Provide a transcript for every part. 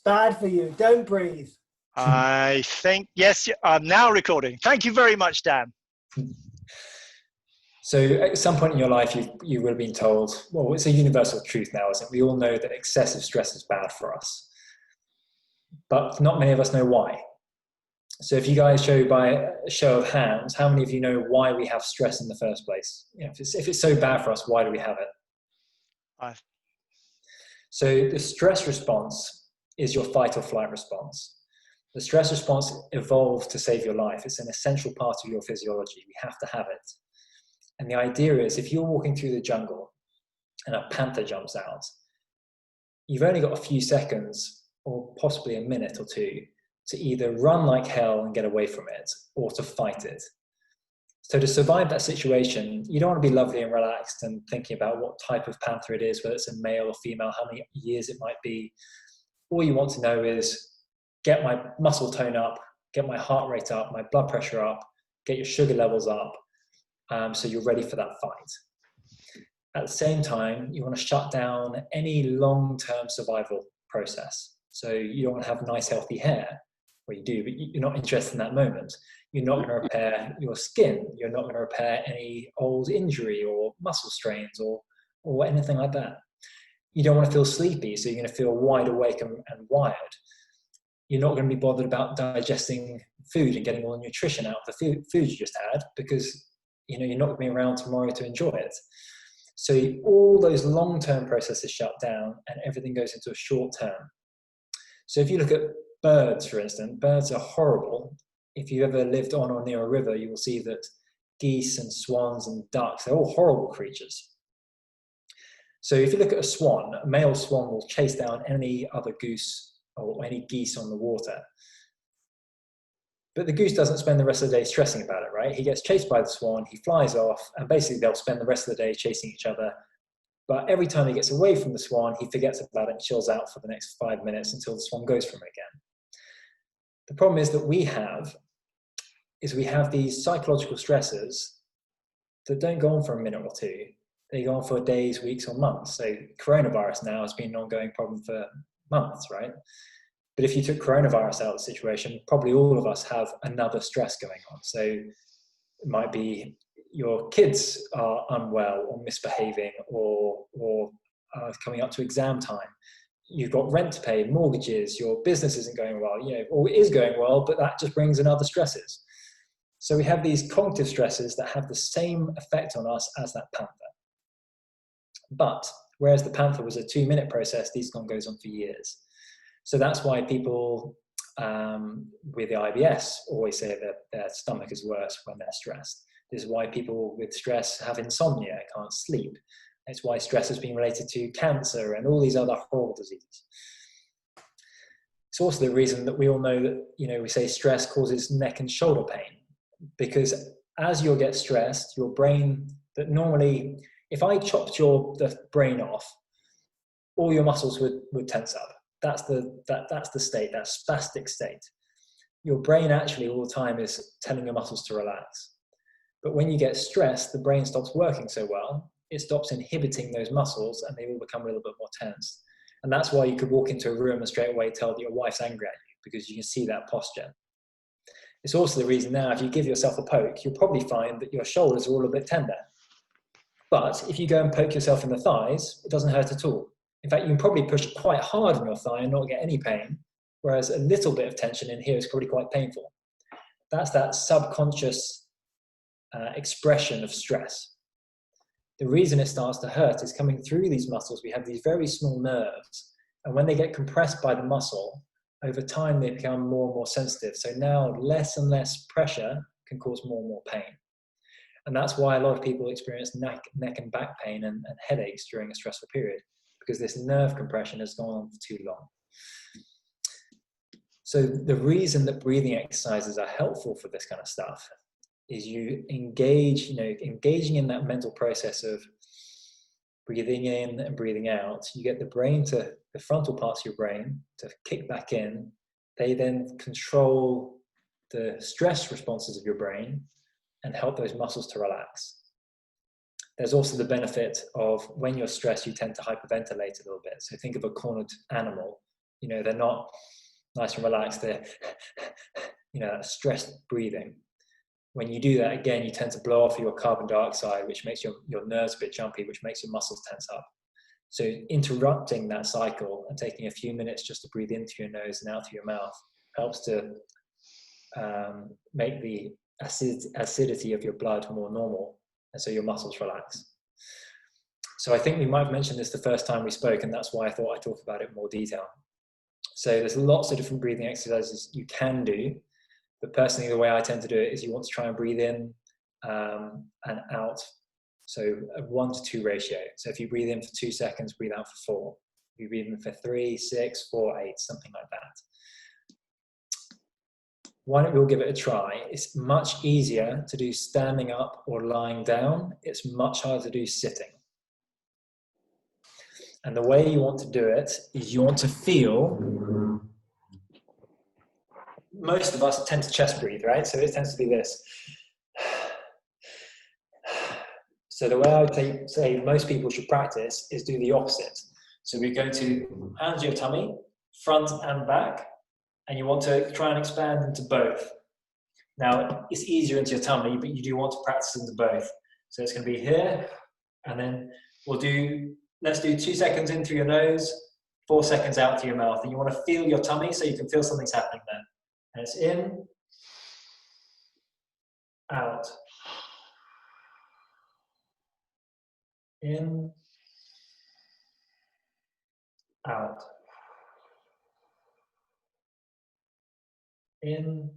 bad for you. Don't breathe. I think, yes, I'm now recording. Thank you very much, Dan. So at some point in your life, you will have been told, well, it's a universal truth now, isn't it? We all know that excessive stress is bad for us, but not many of us know why. So if you guys show by a show of hands, how many of you know why we have stress in the first place? You know, if it's so bad for us, why do we have it? So the stress response is your fight or flight response. The stress response evolved to save your life. It's an essential part of your physiology. We have to have it. And the idea is, if you're walking through the jungle and a panther jumps out, you've only got a few seconds or possibly a minute or two to either run like hell and get away from it or to fight it. So to survive that situation, you don't want to be lovely and relaxed and thinking about what type of panther it is, whether it's a male or female, how many years it might be. All you want to know is get my muscle tone up, get my heart rate up, my blood pressure up, get your sugar levels up, so you're ready for that fight. At the same time, you want to shut down any long-term survival process. So you don't want to have nice, healthy hair. Well, you do, but you're not interested in that moment. You're not going to repair your skin. You're not going to repair any old injury or muscle strains or anything like that. You don't want to feel sleepy, so you're going to feel wide awake and wired. You're not going to be bothered about digesting food and getting all the nutrition out of the food you just had, because you're not going to be around tomorrow to enjoy it. So all those long-term processes shut down and everything goes into a short term. So if you look at birds, for instance, birds are horrible. If you ever lived on or near a river, you will see that geese and swans and ducks, they're all horrible creatures. So if you look at a swan, a male swan will chase down any other goose or any geese on the water. But the goose doesn't spend the rest of the day stressing about it, right? He gets chased by the swan, he flies off, and basically they'll spend the rest of the day chasing each other. But every time he gets away from the swan, he forgets about it and chills out for the next 5 minutes until the swan goes from it again. The problem is that we have these psychological stresses that don't go on for a minute or two. They go on for days, weeks, or months. So coronavirus now has been an ongoing problem for months, right? But if you took coronavirus out of the situation, probably all of us have another stress going on. So it might be your kids are unwell or misbehaving or coming up to exam time. You've got rent to pay, mortgages, your business isn't going well, or it is going well, but that just brings in other stresses. So we have these cognitive stresses that have the same effect on us as that panther. But whereas the panther was a 2-minute process, these goes on for years. So that's why people with the IBS always say that their stomach is worse when they're stressed. This is why people with stress have insomnia, can't sleep. It's why stress has been related to cancer and all these other horrible diseases. It's also the reason that we all know that, we say stress causes neck and shoulder pain, because as you get stressed, your brain, that normally, if I chopped the brain off, all your muscles would tense up. That's the state, that spastic state. Your brain actually all the time is telling your muscles to relax. But when you get stressed, the brain stops working so well, it stops inhibiting those muscles and they all become a little bit more tense. And that's why you could walk into a room and straight away tell that your wife's angry at you, because you can see that posture. It's also the reason now, if you give yourself a poke, you'll probably find that your shoulders are all a bit tender. But if you go and poke yourself in the thighs, it doesn't hurt at all. In fact, you can probably push quite hard on your thigh and not get any pain, whereas a little bit of tension in here is probably quite painful. That's that subconscious expression of stress. The reason it starts to hurt is coming through these muscles. We have these very small nerves, and when they get compressed by the muscle, over time they become more and more sensitive. So now less and less pressure can cause more and more pain. And that's why a lot of people experience neck and back pain and headaches during a stressful period, because this nerve compression has gone on for too long. So the reason that breathing exercises are helpful for this kind of stuff is you engaging in that mental process of breathing in and breathing out. You get the frontal parts of your brain to kick back in. They then control the stress responses of your brain and help those muscles to relax. There's also the benefit of when you're stressed, you tend to hyperventilate a little bit. So think of a cornered animal. You know, they're not nice and relaxed. They're, you know, stressed breathing. When you do that, again, you tend to blow off your carbon dioxide, which makes your nerves a bit jumpy, which makes your muscles tense up. So interrupting that cycle and taking a few minutes just to breathe in through your nose and out through your mouth helps to make the acidity of your blood more normal, and so your muscles relax. So I think we might have mentioned this the first time we spoke, and that's why I thought I'd talk about it in more detail. So there's lots of different breathing exercises you can do, but personally the way I tend to do it is you want to try and breathe in and out, so a 1-to-2 ratio. So if you breathe in for 2 seconds, breathe out for 4. If you breathe in for 3, 6, 4, 8, something like that. Why don't we all give it a try? It's much easier to do standing up or lying down. It's much harder to do sitting. And the way you want to do it is you want to feel, most of us tend to chest breathe, right? So it tends to be this. So the way I would say most people should practice is do the opposite. So we go to hands to your tummy, front and back, and you want to try and expand into both. Now, it's easier into your tummy, but you do want to practice into both. So it's going to be here, and then let's do 2 seconds in through your nose, 4 seconds out through your mouth. And you want to feel your tummy so you can feel something's happening there. And it's in, out, in, out, in,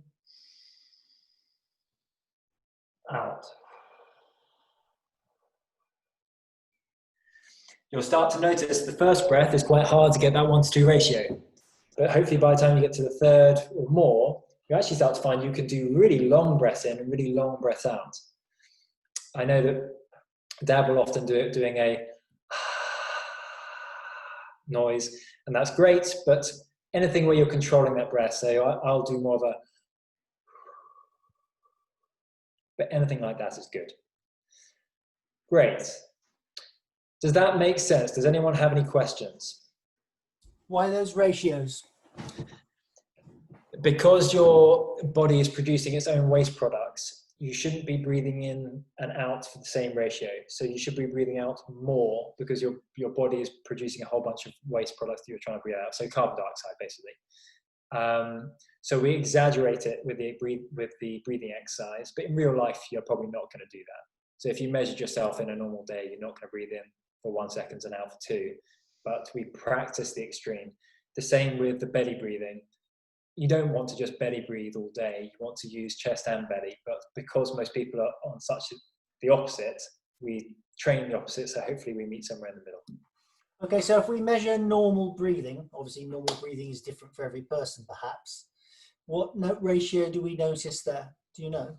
out. You'll start to notice the first breath is quite hard to get that 1-to-2 ratio. But hopefully by the time you get to the third or more, you actually start to find you can do really long breaths in and really long breaths out. I know that Dad will often do it doing a noise, and that's great, but anything where you're controlling that breath, so I'll do more of a, but anything like that is good. Great. Does that make sense? Does anyone have any questions? Why those ratios? Because your body is producing its own waste products, you shouldn't be breathing in and out for the same ratio. So you should be breathing out more because your body is producing a whole bunch of waste products that you're trying to breathe out. So carbon dioxide, basically. So we exaggerate it with the breathing exercise, but in real life, you're probably not going to do that. So if you measured yourself in a normal day, you're not going to breathe in for 1 second and out for 2, but we practice the extreme. The same with the belly breathing. You don't want to just belly breathe all day. You want to use chest and belly, but because most people are on the opposite, we train the opposite, so hopefully we meet somewhere in the middle. Okay, so if we measure normal breathing, obviously normal breathing is different for every person perhaps. What ratio do we notice there? Do you know?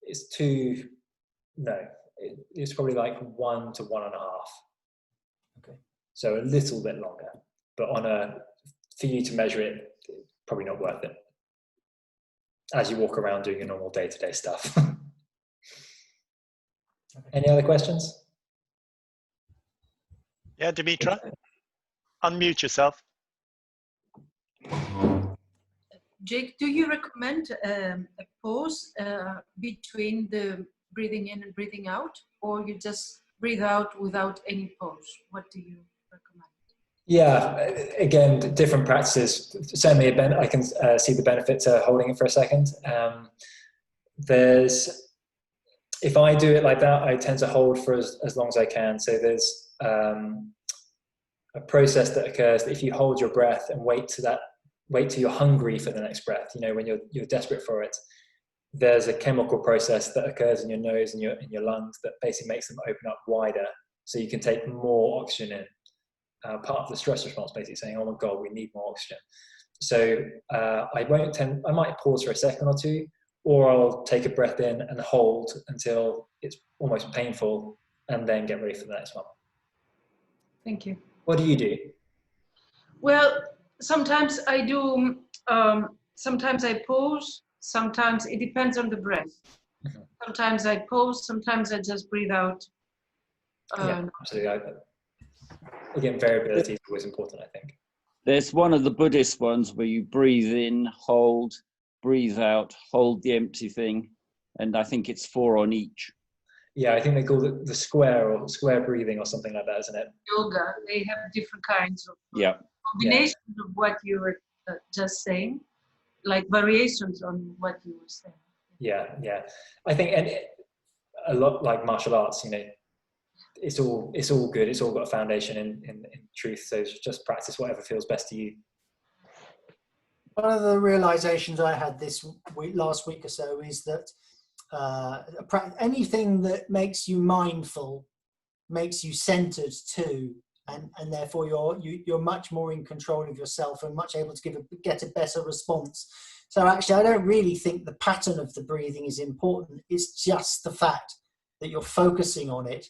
It's it's probably like 1 to 1.5. Okay. So a little bit longer, but for you to measure it, probably not worth it. As you walk around doing your normal day-to-day stuff. Okay. Any other questions? Yeah, Dimitra, unmute yourself. Jake, do you recommend a pause between the breathing in and breathing out, or you just breathe out without any pause? What do you recommend? Yeah, again, different practices. Certainly, I can see the benefit to holding it for a second. If I do it like that, I tend to hold for as long as I can. So there's a process that occurs that if you hold your breath and wait till you're hungry for the next breath, when you're desperate for it, there's a chemical process that occurs in your nose and your lungs that basically makes them open up wider so you can take more oxygen in. Part of the stress response, basically saying, oh my God, we need more oxygen. So I might pause for a second or two, or I'll take a breath in and hold until it's almost painful and then get ready for the next one. Thank you. What do you do? Well, sometimes I do, sometimes I pause, sometimes it depends on the breath. Mm-hmm. Sometimes I pause, sometimes I just breathe out. Yeah, absolutely. Again, variability is always important, I think. There's one of the Buddhist ones where you breathe in, hold, breathe out, hold the empty thing, and I think it's 4 on each. Yeah, I think they call it the square or square breathing or something like that, isn't it? Yoga, they have different kinds of Yeah. combinations of what you were just saying, like variations on what you were saying. Yeah, yeah. I think, and a lot like martial arts, you know, it's all good. It's all got a foundation in truth. So just practice whatever feels best to you. One of the realizations I had last week or so, is that anything that makes you mindful makes you centered too, and therefore you're much more in control of yourself and much able to get a better response. So actually, I don't really think the pattern of the breathing is important. It's just the fact that you're focusing on it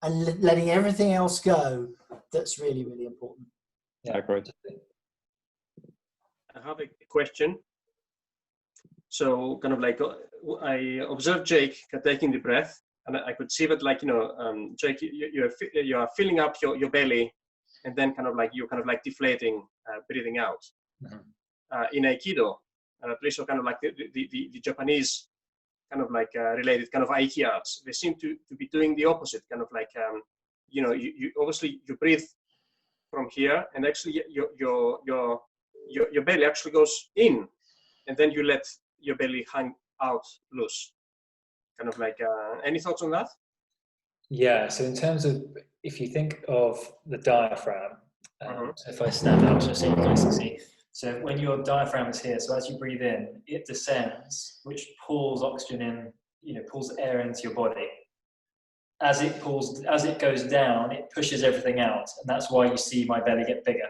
and letting everything else go that's really, really important. Yeah, great. I have a question. So kind of like I observed Jake taking the breath, and I could see that, like, you know, Jake, you are filling up your belly, and then kind of like you're kind of like deflating, breathing out. Mm-hmm. In Aikido, and at least so kind of like the Japanese kind of like related kind of Aikias, they seem to be doing the opposite, kind of like you know, you obviously you breathe from here, and actually your belly actually goes in, and then you let your belly hang out loose. Kind of like, any thoughts on that? Yeah, so in terms of, if you think of the diaphragm, so if I stand up just so you guys can see. So when your diaphragm is here, so as you breathe in, it descends, which pulls oxygen in, you know, pulls air into your body. As it goes down, it pushes everything out, and that's why you see my belly get bigger.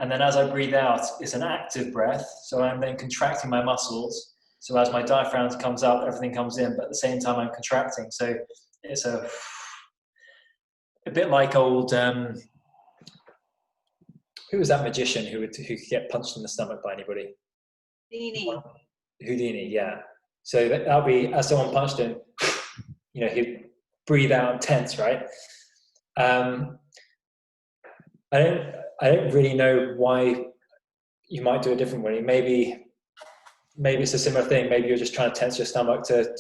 And then as I breathe out, it's an active breath, so I'm then contracting my muscles. So as my diaphragm comes up, everything comes in, but at the same time I'm contracting. So it's a bit like old, who was that magician who could get punched in the stomach by anybody? Houdini, yeah. So that'll be, as someone punched him, you know, he'd breathe out and tense, right? I don't really know why you might do it different way. Maybe it's a similar thing. Maybe you're just trying to tense your stomach to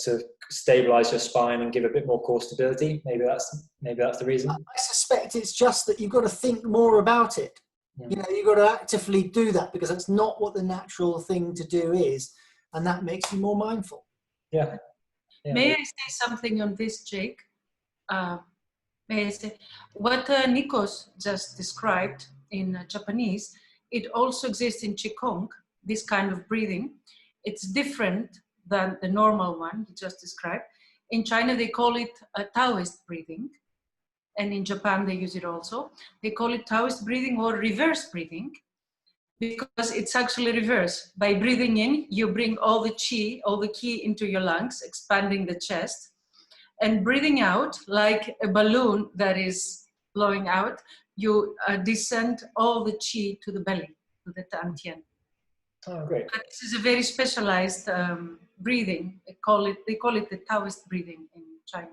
stabilize your spine and give a bit more core stability. Maybe that's the reason. I suspect it's just that you've got to think more about it. You know, you've got to actively do that, because that's not what the natural thing to do is, and that makes you more mindful. Yeah. May I say something on this, Jake? May I say what Nikos just described in Japanese? It also exists in Qigong. This kind of breathing, it's different than the normal one you just described. In China, they call it a Taoist breathing. And in Japan, they use it also. They call it Taoist breathing or reverse breathing, because it's actually reverse. By breathing in, you bring all the ki into your lungs, expanding the chest. And breathing out, like a balloon that is blowing out, you descend all the chi to the belly, to the dantian. Oh, great. But this is a very specialized breathing. They call it the Taoist breathing in China.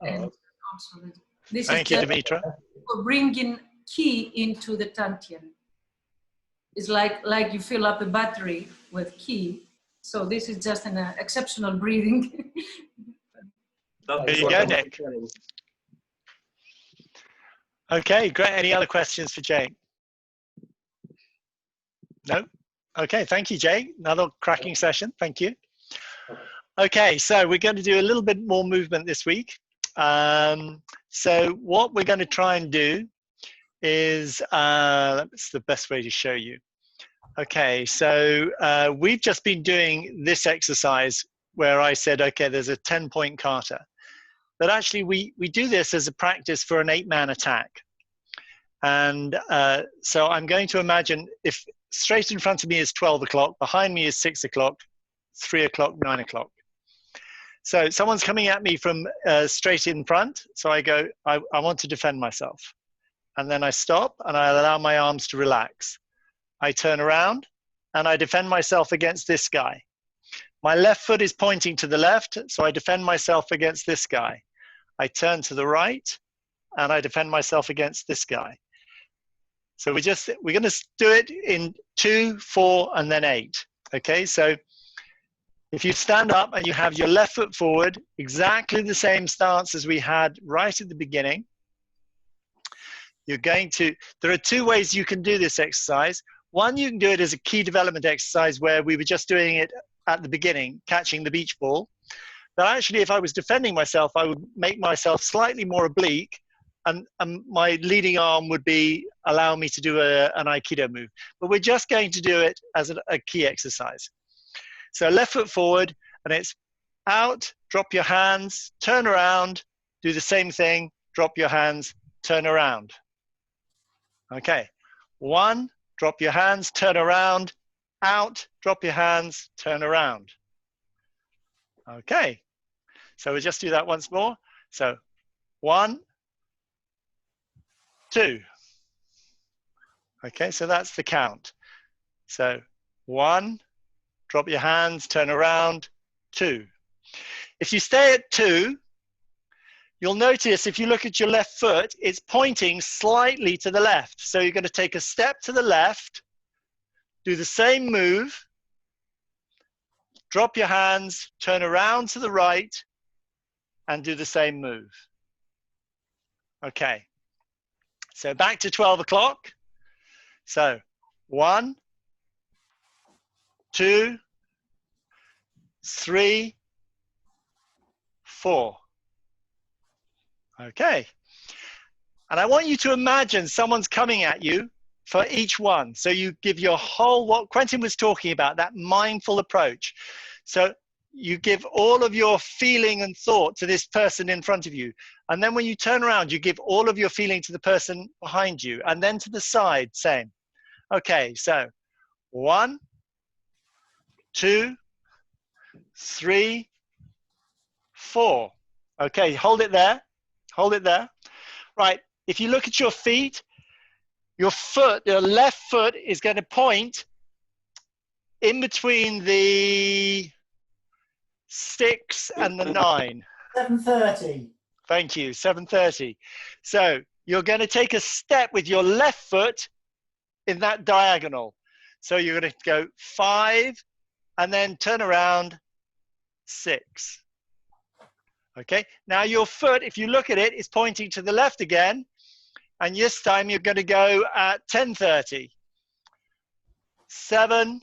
Oh, And also this Thank you, Dimitra. for bringing ki into the dantian. It's like you fill up a battery with ki. So this is just an exceptional breathing. There you go, Nick. Okay, great. Any other questions for Jake? No? Okay, thank you, Jake. Another cracking session. Thank you. Okay, so we're going to do a little bit more movement this week. So what we're going to try and do is, that's the best way to show you. Okay, so we've just been doing this exercise where I said, okay, there's a 10-point kata. But actually, we do this as a practice for an 8-man attack. And so I'm going to imagine if straight in front of me is 12 o'clock, behind me is 6 o'clock, 3 o'clock, 9 o'clock. So someone's coming at me from straight in front. So I go, I want to defend myself. And then I stop and I allow my arms to relax. I turn around and I defend myself against this guy. My left foot is pointing to the left, so I defend myself against this guy. I turn to the right and I defend myself against this guy. So we're going to do it in 2, 4, and then 8. Okay, so if you stand up and you have your left foot forward, exactly the same stance as we had right at the beginning, you're going to, there are 2 ways you can do this exercise. One, you can do it as a key development exercise where we were just doing it at the beginning, catching the beach ball. But actually, if I was defending myself, I would make myself slightly more oblique, and my leading arm would be allow me to do an Aikido move. But we're just going to do it as a key exercise. So left foot forward, and it's out, drop your hands, turn around, do the same thing, drop your hands, turn around. Okay, 1, drop your hands, turn around, out, drop your hands, turn around. Okay, so we'll just do that once more. So 1, 2. Okay, so that's the count. So 1, drop your hands, turn around, 2. If you stay at 2, you'll notice if you look at your left foot, it's pointing slightly to the left. So you're going to take a step to the left, do the same move, drop your hands, turn around to the right, and do the same move. Okay, so back to 12 o'clock. So 1, 2, 3, 4. Okay. And I want you to imagine someone's coming at you for each one. So you give your whole, what Quentin was talking about, that mindful approach. So you give all of your feeling and thought to this person in front of you. And then when you turn around, you give all of your feeling to the person behind you, and then to the side, same. Okay, so 1, 2, 3, 4. Okay, hold it there. Hold it there. Right, if you look at your feet, your left foot is going to point in between the 6 and the 9. 7:30. Thank you, 7:30. So you're going to take a step with your left foot in that diagonal. So you're going to go 5 and then turn around 6. Okay, now your foot, if you look at it, is pointing to the left again. And this time you're going to go at 10:30. 7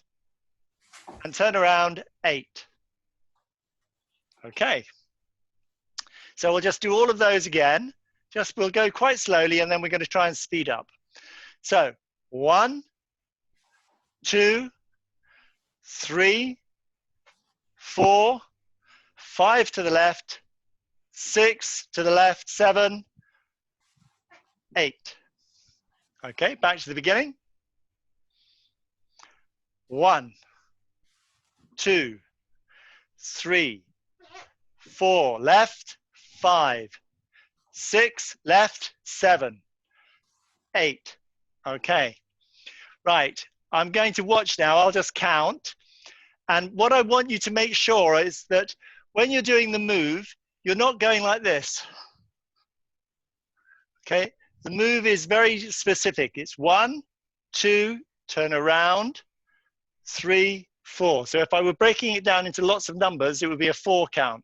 and turn around 8. Okay. So we'll just do all of those again. We'll go quite slowly, and then we're going to try and speed up. So 1, 2, 3, 4, 5 to the left, 6 to the left, 7, 8. Okay, back to the beginning. 1, 2, 3, 4, left, 5, 6, left, 7, 8. Okay, right. I'm going to watch now. I'll just count. And what I want you to make sure is that when you're doing the move, you're not going like this. Okay, the move is very specific. It's 1, 2, turn around, 3, 4. So if I were breaking it down into lots of numbers, it would be a 4 count.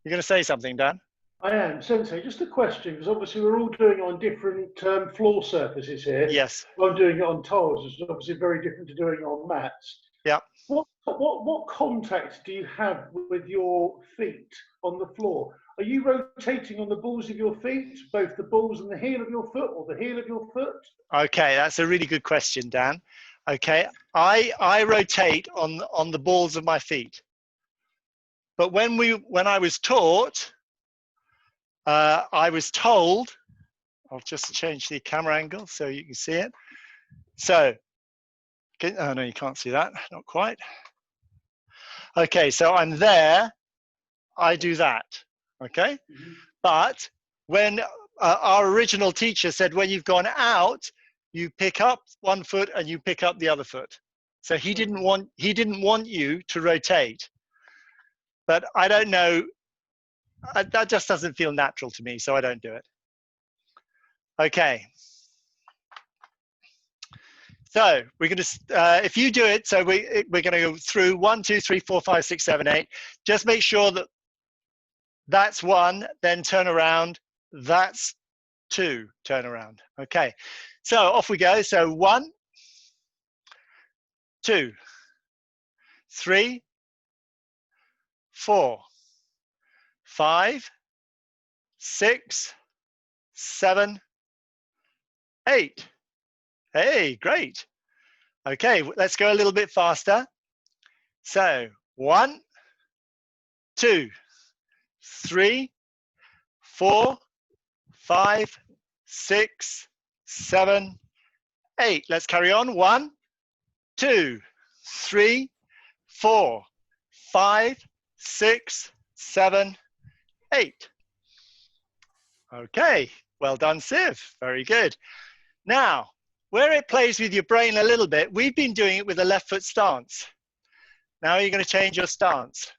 You're going to say something, Dan? I am. Sensei, just a question, because obviously we're all doing it on different floor surfaces here. Yes. I'm doing it on tiles, which is obviously very different to doing it on mats. Yeah. What contact do you have with your feet on the floor? Are you rotating on the balls of your feet, both the balls and the heel of your foot, or the heel of your foot? Okay, that's a really good question, Dan. Okay, I rotate on the balls of my feet. But when I was taught, I was told, I'll just change the camera angle so you can see it. So, oh no, you can't see that, not quite. Okay, so I'm there, I do that, okay? Mm-hmm. But when our original teacher said when you've gone out, you pick up one foot and you pick up the other foot. So he didn't want you to rotate. But I don't know that just doesn't feel natural to me, so I don't do it. Okay. So we're going to, if you do it, so we're going to go through 1, 2, 3, 4, 5, 6, 7, 8. Just make sure that that's 1, then turn around. That's 2, turn around. Okay. So off we go. So 1, 2, 3, 4, 5, 6, 7, 8. Hey, great. Okay, let's go a little bit faster. So 1, 2, 3, 4, 5, 6, 7, 8. Let's carry on. 1, 2, 3, 4, 5, 6, 7, 8. Okay, well done, Siv. Very good. Now, where it plays with your brain a little bit, we've been doing it with a left foot stance. Now you're going to change your stance.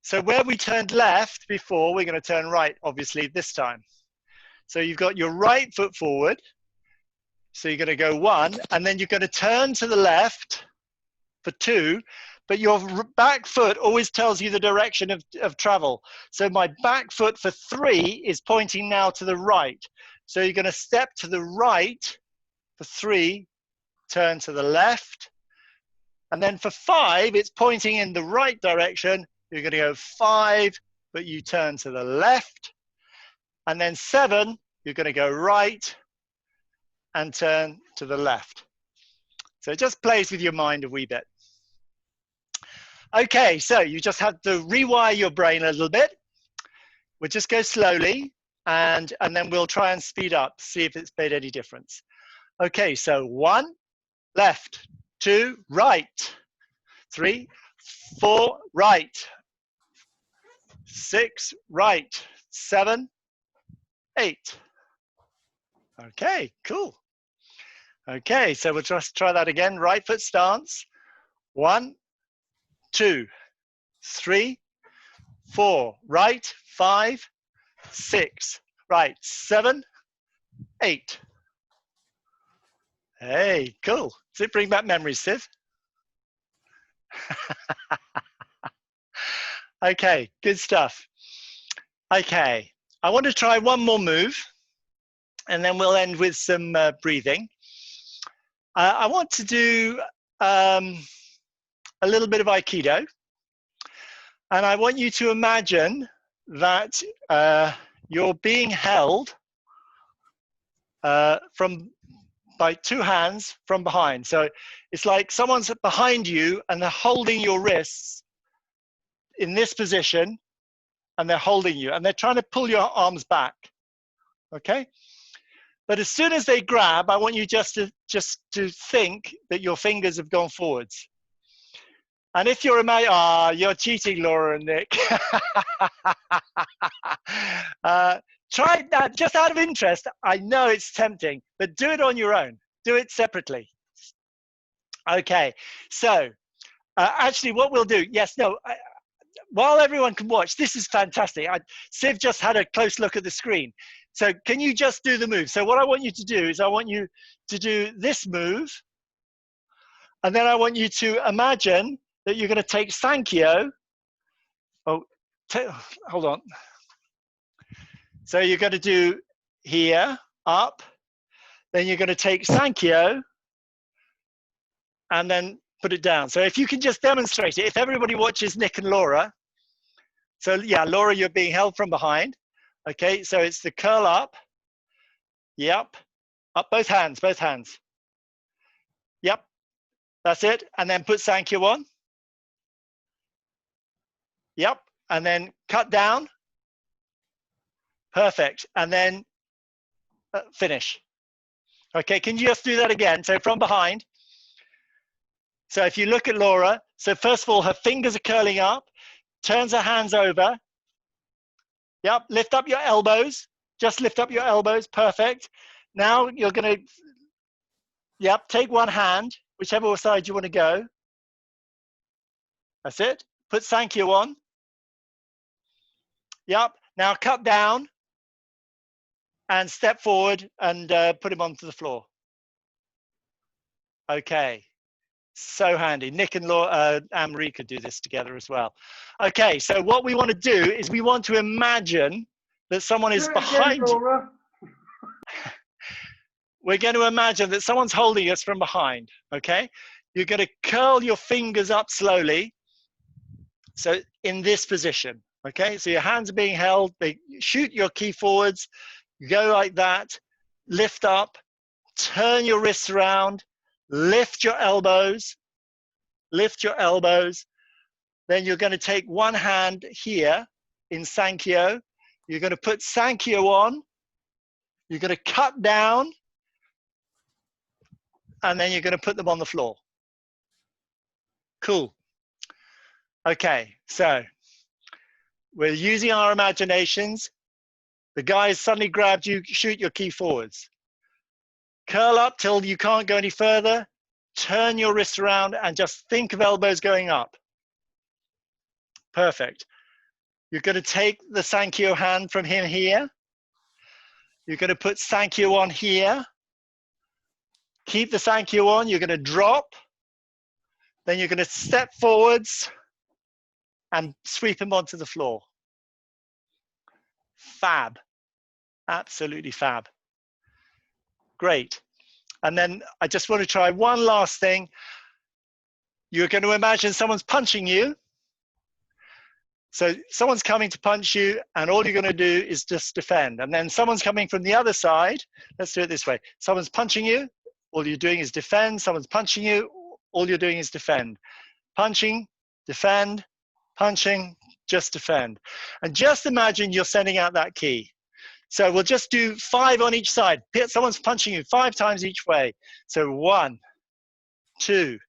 So where we turned left before, we're going to turn right, obviously, this time. So you've got your right foot forward. So you're going to go 1, and then you're going to turn to the left for 2, but your back foot always tells you the direction of travel. So my back foot for 3 is pointing now to the right. So you're going to step to the right for 3, turn to the left, and then for 5, it's pointing in the right direction. You're going to go 5, but you turn to the left, and then 7, you're going to go right and turn to the left. So it just plays with your mind a wee bit. Okay, so you just have to rewire your brain a little bit. We'll just go slowly, and then we'll try and speed up, see if it's made any difference. Okay, so 1, left, 2, right, 3, 4, right, 6, right, 7, 8. Okay, cool. Okay, so we'll just try that again. Right foot stance. 1, 2, 3, 4, right, 5, 6, right, 7, 8. Hey, cool. Does it bring back memories, Siv? Okay, good stuff. Okay, I want to try one more move, and then we'll end with some breathing. I want to do a little bit of Aikido, and I want you to imagine that you're being held by 2 hands from behind. So it's like someone's behind you and they're holding your wrists in this position, and they're holding you, and they're trying to pull your arms back. Okay? But as soon as they grab, I want you just to think that your fingers have gone forwards. And if you're you're cheating, Laura and Nick. Try that just out of interest. I know it's tempting, but do it on your own. Do it separately. Okay, so actually what we'll do, while everyone can watch, this is fantastic. Siv just had a close look at the screen. So can you just do the move? So what I want you to do is I want you to do this move, and then I want you to imagine that you're going to take Sankyo. Hold on. So you're going to do here, up, then you're going to take Sankyo, and then put it down. So if you can just demonstrate it, if everybody watches Nick and Laura. So yeah, Laura, you're being held from behind. Okay, so it's the curl up. Yep. Up, both hands, both hands. Yep, that's it. And then put Sankyo on. Yep, and then cut down. Perfect, and then finish. Okay, can you just do that again? So from behind. So if you look at Laura, so first of all, her fingers are curling up, turns her hands over. Yep, lift up your elbows. Just lift up your elbows, perfect. Now you're gonna, yep, take one hand, whichever side you wanna go. That's it, put Sankyo on. Yep. Now cut down and step forward and put him onto the floor. Okay. So handy. Nick and Anne-Marie could do this together as well. Okay, so what we want to do is we want to imagine that someone is behind you. We're going to imagine that someone's holding us from behind, okay? You're going to curl your fingers up slowly. So in this position, okay? So your hands are being held. They shoot your key forwards. You go like that. Lift up. Turn your wrists around. Lift your elbows. Lift your elbows. Then you're going to take one hand here in Sankyo. You're going to put Sankyo on. You're going to cut down. And then you're going to put them on the floor. Cool. Okay, so we're using our imaginations. The guy has suddenly grabbed you, shoot your key forwards. Curl up till you can't go any further. Turn your wrists around and just think of elbows going up. Perfect. You're going to take the Sankyo hand from him here. You're going to put Sankyo on here. Keep the Sankyo on. You're going to drop. Then you're going to step forwards and sweep him onto the floor. Fab. Absolutely fab. Great. And then I just want to try one last thing. You're going to imagine someone's punching you. So someone's coming to punch you, and all you're going to do is just defend. And then someone's coming from the other side. Let's do it this way. Someone's punching you. All you're doing is defend. Someone's punching you. All you're doing is defend. Punching, defend, punching, just defend. And just imagine you're sending out that key. So we'll just do 5 on each side. Someone's punching you 5 times each way. So 1, 2,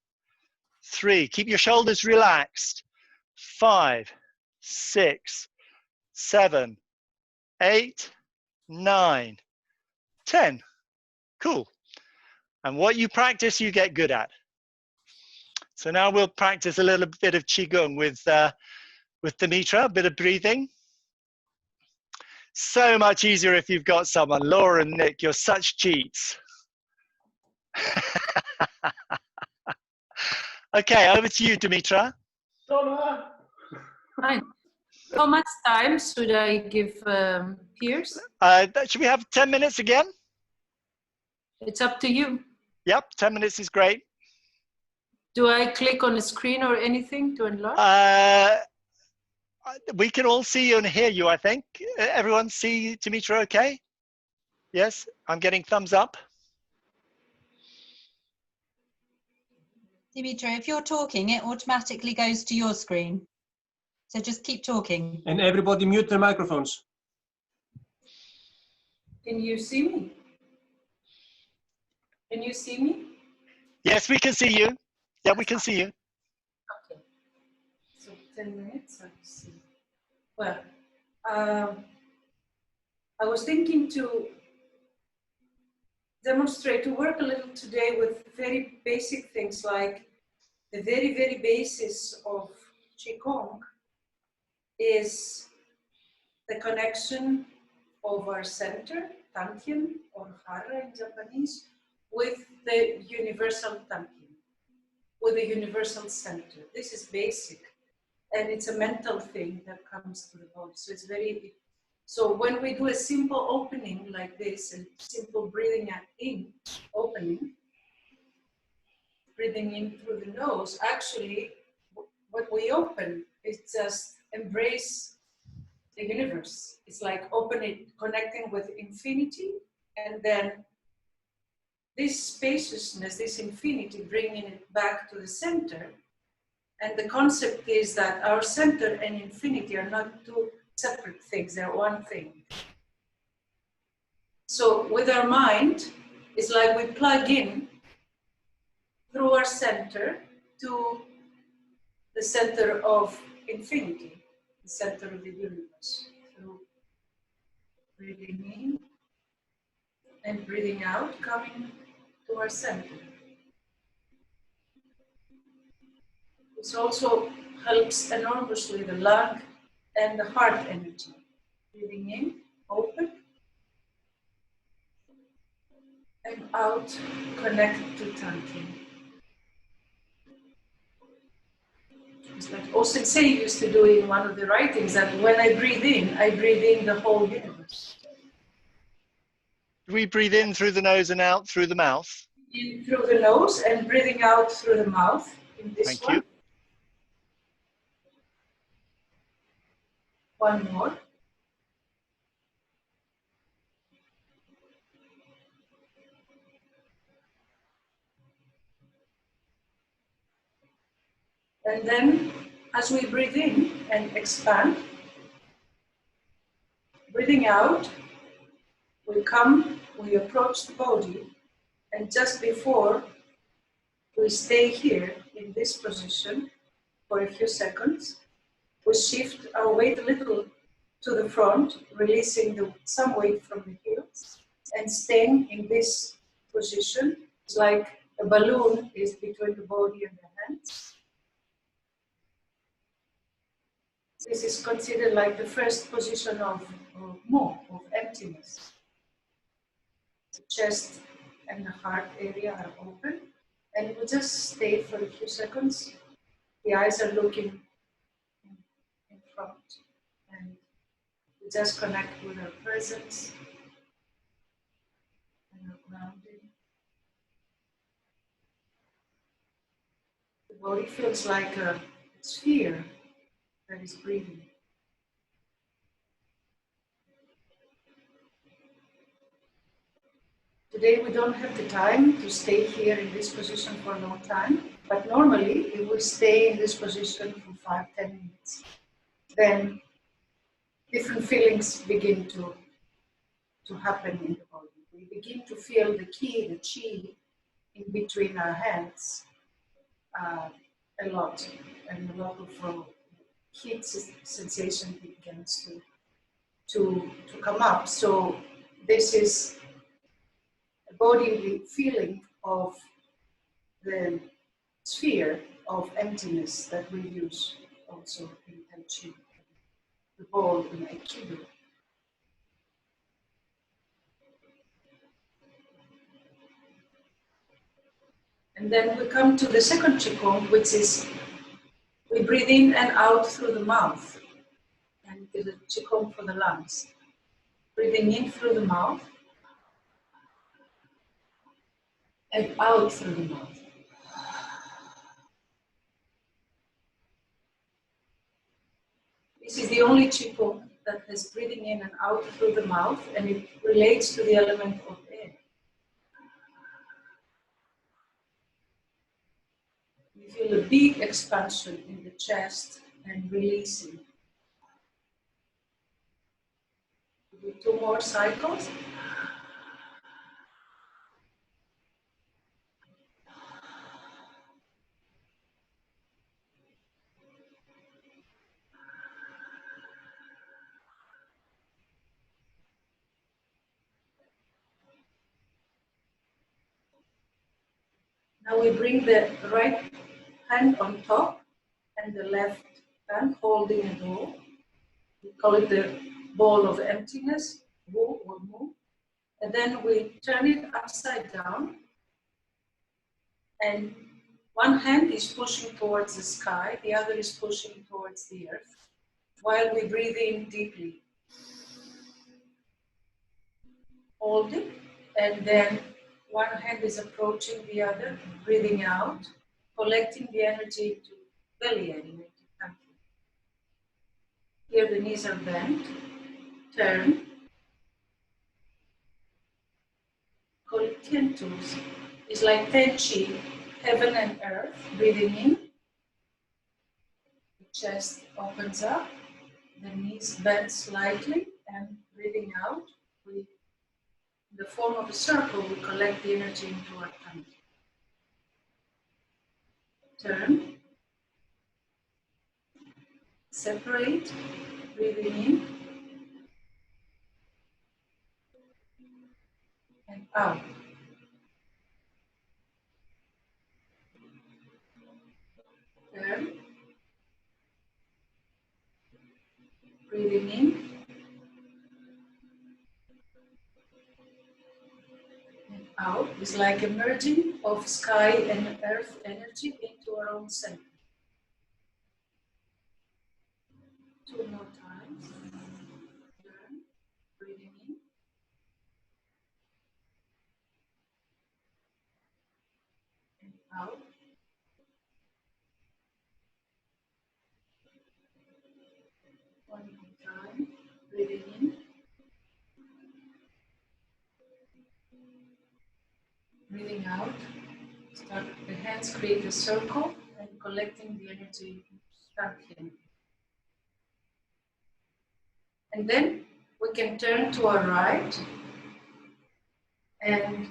3. Keep your shoulders relaxed. 5, 6, 7, 8, 9, 10. Cool. And what you practice, you get good at. So now we'll practice a little bit of Qigong with Dimitra, a bit of breathing. So much easier if you've got someone. Laura and Nick, you're such cheats. Okay, over to you, Dimitra. Fine. How much time should I give Piers? Should we have 10 minutes again? It's up to you. Yep, 10 minutes is great. Do I click on the screen or anything to enlarge? We can all see you and hear you, I think. Everyone see Dimitra okay? Yes, I'm getting thumbs up. Dimitra, if you're talking, it automatically goes to your screen. So just keep talking. And everybody mute their microphones. Can you see me? Can you see me? Yes, we can see you. Yeah, we can see you. Okay. So 10 minutes, I see. Well, I was thinking to demonstrate, to work a little today with very basic things like the very, very basis of Qigong is the connection of our center, Tantien or Hara in Japanese, with the universal Tantien, with the universal center. This is basic, and it's a mental thing that comes to the body. So it's very, so when we do a simple opening like this, and simple breathing in, opening, breathing in through the nose, actually what we open is just embrace the universe. It's like opening, connecting with infinity, and then this spaciousness, this infinity, bringing it back to the center. And the concept is that our center and infinity are not two separate things, they're one thing. So with our mind, it's like we plug in through our center to the center of infinity, the center of the universe. Through breathing in and breathing out, coming to our center. This also helps enormously the lung and the heart energy. Breathing in, open. And out, connect to Tantin. It's like O-sensei used to do in one of the writings, that when I breathe in the whole universe. We breathe in through the nose and out through the mouth. In through the nose and breathing out through the mouth in this Thank one. you. One more. And then as we breathe in and expand, breathing out, we approach the body, and just before we stay here in this position for a few seconds, we shift our weight a little to the front, releasing some weight from the heels, and staying in this position. It's like a balloon is between the body and the hands. This is considered like the first position of mo, of emptiness. The chest and the heart area are open, and we just stay for a few seconds. The eyes are looking in front, and we just connect with our presence and our grounding. The body feels like a sphere that is breathing. Today we don't have the time to stay here in this position for a long time, but normally we will stay in this position for 5-10 minutes. Then different feelings begin to happen in the body. We begin to feel the ki, the chi, in between our hands a lot, and a lot of heat sensation begins to come up. So this is a bodily feeling of the sphere of emptiness that we use also in Tai Chi, the ball in Ikkyo. And then we come to the second Qigong, which is we breathe in and out through the mouth, and it is a Qigong for the lungs. Breathing in through the mouth and out through the mouth. This is the only Qigong that has breathing in and out through the mouth, and it relates to the element of air. You feel a big expansion in the chest and releasing. Do 2 more cycles. Now we bring the right hand on top and the left hand holding a ball. We call it the ball of emptiness, Wu or Mu. And then we turn it upside down. And one hand is pushing towards the sky, the other is pushing towards the earth, while we breathe in deeply. Hold it, and then one hand is approaching the other, breathing out, collecting the energy to belly area. Here the knees are bent, turn, call it 10 toes. It's like Tai Chi, heaven and earth, breathing in, the chest opens up, the knees bend slightly, and breathing out, in the form of a circle, we collect the energy into our tummy. Turn, separate, breathing in, and out. Turn, breathing in, out is like a merging of sky and earth energy into our own center. 2 more times. Turn, breathing in. And out. One more time. Breathing in. Breathing out. Start the hands, create a circle and collecting the energy back in. And then we can turn to our right and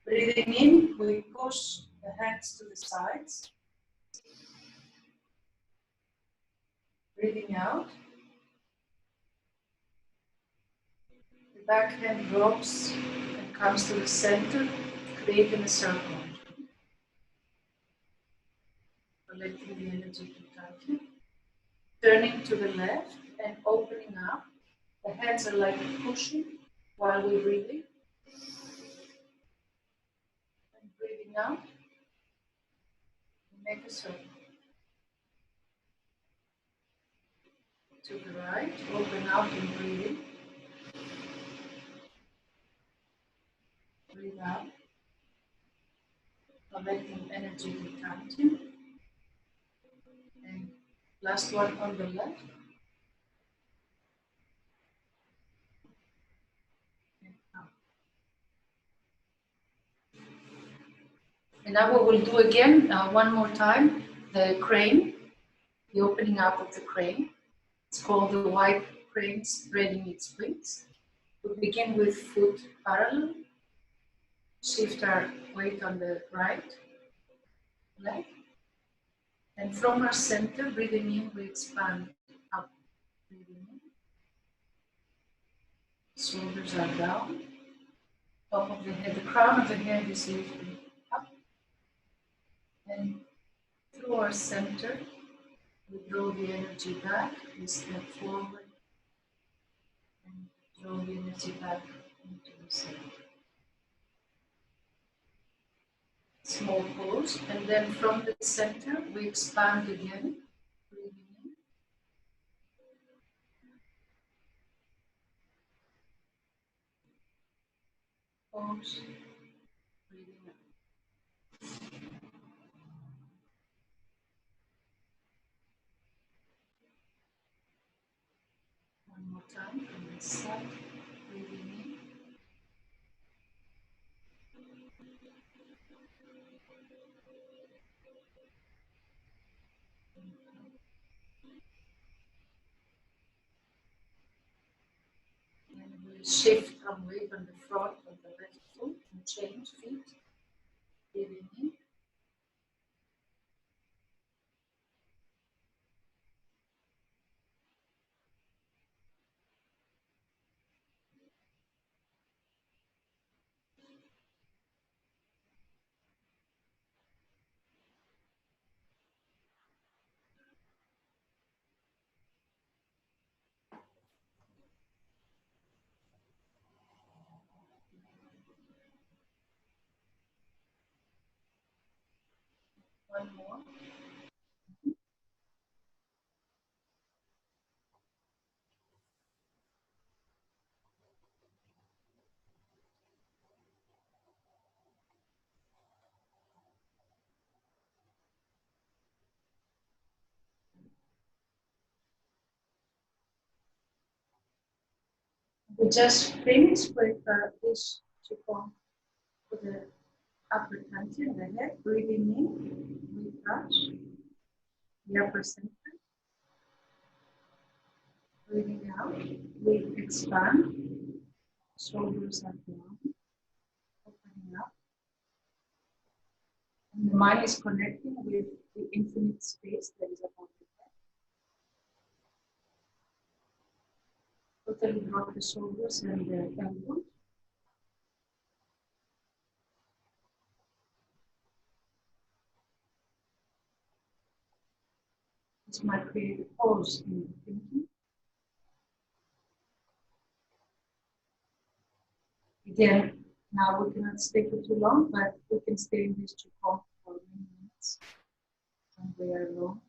breathing in, we push the hands to the sides. Breathing out. The back hand drops and comes to the center, creating a circle. Collecting the energy to tightly. Turning to the left and opening up. The hands are like pushing while we're breathing. And breathing out. Make a circle. To the right, open out and breathe in. Breathe out. Collecting energy to tighten. And last one on the left. And out. And now we will do again, one more time, the crane, the opening up of the crane. It's called the white crane spreading its wings. We begin with foot parallel. Shift our weight on the right leg. And from our center, breathing in, we expand up. Breathing in. Shoulders are down. Top of the head, the crown of the head is lifted up. And through our center, we draw the energy back. We step forward and draw the energy back into the center. Small pause, and then from the center, we expand again. Breathing in. Pause. Breathing out. One more time from this side. Breathing in. And we shift our weight on the front of the left foot and change feet. Breathing in. One more. We just finish with this Qigong for the upper canter and the head. Breathing in, we touch the upper center. Breathing out, we expand. Shoulders are down, opening up. And the mind is connecting with the infinite space that is above the head. Totally drop the shoulders and the elbows. This might create a pause in thinking. Again, Now we cannot stay for too long, but we can stay in this Qigong for many minutes. And we are low.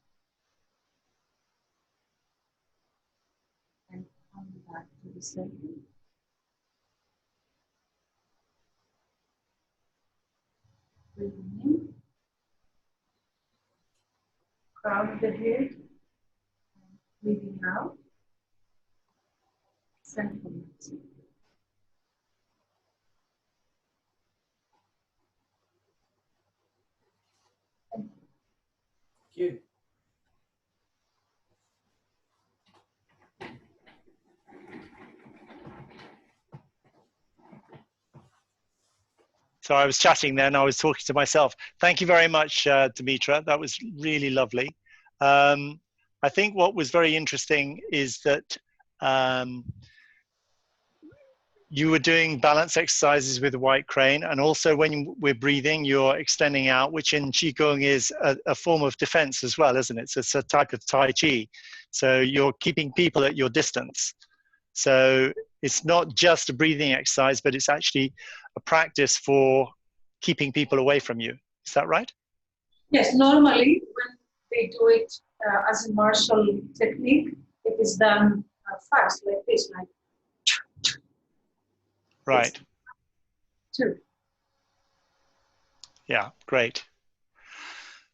And come back to the center. Breathing in. Crown the head. Breathing out. Centralize. Thank you. So I was chatting then, I was talking to myself. Thank you very much, Dimitra. That was really lovely. I think what was very interesting is that you were doing balance exercises with the white crane, and also when we're breathing, you're extending out, which in Qigong is a form of defense as well, isn't it? So it's a type of Tai Chi. So you're keeping people at your distance. So it's not just a breathing exercise, but it's actually a practice for keeping people away from you. Is that right? Yes, normally when they do it as a martial technique, it is done fast, like this, like. Right. Two. Yeah, great.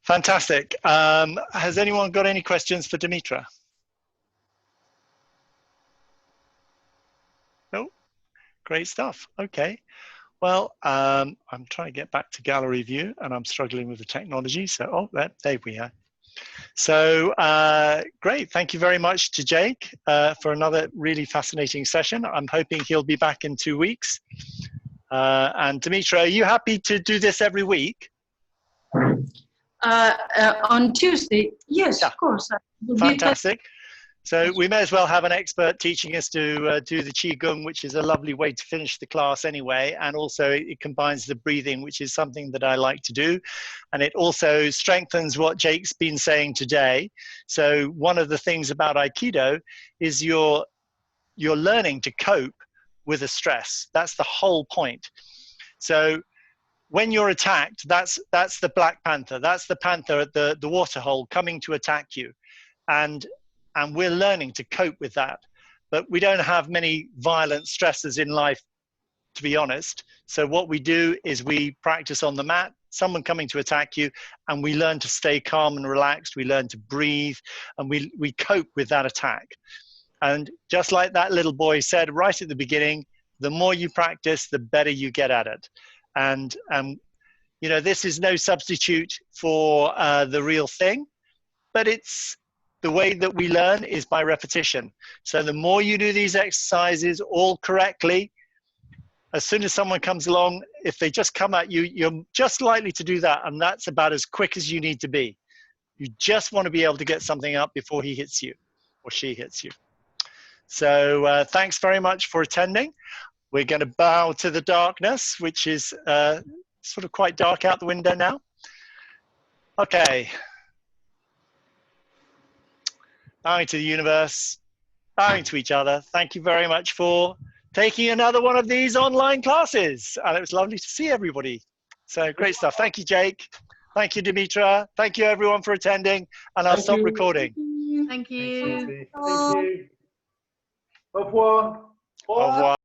Fantastic. Has anyone got any questions for Dimitra? No? Great stuff. Okay. Well, I'm trying to get back to gallery view and I'm struggling with the technology. So, oh, there we are. So great. Thank you very much to Jake for another really fascinating session. I'm hoping he'll be back in 2 weeks. And Dimitra, are you happy to do this every week? On Tuesday, yes, yeah. Of course. Fantastic. So we may as well have an expert teaching us to do the Qigong, which is a lovely way to finish the class anyway. And also it combines the breathing, which is something that I like to do. And it also strengthens what Jake's been saying today. So one of the things about Aikido is you're learning to cope with a stress. That's the whole point. So when you're attacked, that's the Black Panther. That's the panther at the waterhole coming to attack you. And we're learning to cope with that. But we don't have many violent stresses in life, to be honest. So what we do is we practice on the mat, someone coming to attack you, and we learn to stay calm and relaxed. We learn to breathe, and we cope with that attack. And just like that little boy said right at the beginning, the more you practice, the better you get at it. And you know, this is no substitute for the real thing, but it's the way that we learn is by repetition. So the more you do these exercises all correctly, as soon as someone comes along, if they just come at you, you're just likely to do that. And that's about as quick as you need to be. You just want to be able to get something up before he hits you or she hits you. So thanks very much for attending. We're going to bow to the darkness, which is sort of quite dark out the window now. Okay. Bowing to the universe, bowing to each other. Thank you very much for taking another one of these online classes. And it was lovely to see everybody. So great stuff. Thank you, Jake. Thank you, Dimitra. Thank you, everyone, for attending. And I'll stop recording. Thank you. Thank you. Au revoir. Au revoir.